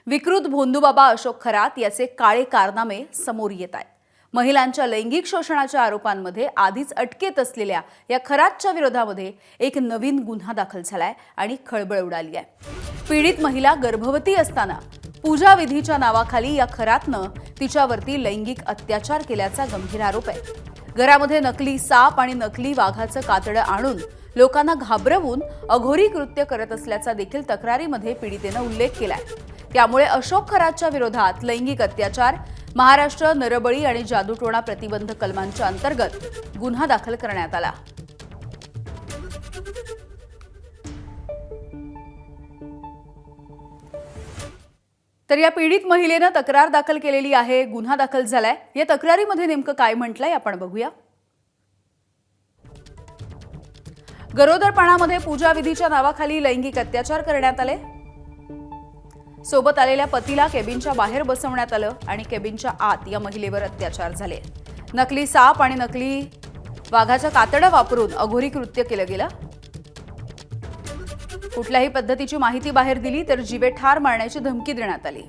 विकृत भोंदूबाबा अशोक खरात याचे काळे कारनामे समोर येत आहेत। महिलांच्या लैंगिक शोषणाच्या आरोपांमध्ये आधीच अटकेत असलेल्या या खरातच्या विरोधामध्ये एक नवीन गुन्हा दाखल झालाय आणि खळबळ उडाली आहे। पीडित महिला गर्भवती असताना पूजा विधीच्या नावाखाली या खरातनं तिच्यावरती लैंगिक अत्याचार केल्याचा गंभीर आरोप आहे। घरामध्ये नकली साप आणि नकली वाघाचं कातडं आणून लोकांना घाबरवून अघोरी कृत्य करत असल्याचा देखील तक्रारीमध्ये पीडितेनं उल्लेख केलाय। त्यामुळे अशोक खरातच्या विरोधात लैंगिक अत्याचार, महाराष्ट्र नरबळी आणि जादूटोणा प्रतिबंध कलमांच्या अंतर्गत गुन्हा दाखल करण्यात आला। तर या पीडित महिलेनं तक्रार दाखल केलेली आहे, गुन्हा दाखल झालाय। या तक्रारीमध्ये नेमकं काय म्हटलंय आपण बघूया। गरोदरपणामध्ये पूजा विधीच्या नावाखाली लैंगिक अत्याचार करण्यात आले। सोबत आलेल्या पतीला केबिनच्या बाहेर बसवण्यात आलं आणि केबिनच्या आत या महिलेवर अत्याचार झाले। नकली साप आणि नकली वाघाचं कातडं वापरून अघोरी कृत्य केलं गेलं। कुठल्याही पद्धतीची माहिती बाहेर दिली तर जीवे ठार मारण्याची धमकी देण्यात आली।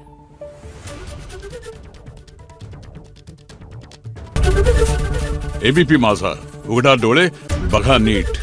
एबीपी माझा, उघडा डोळे बघा नीट।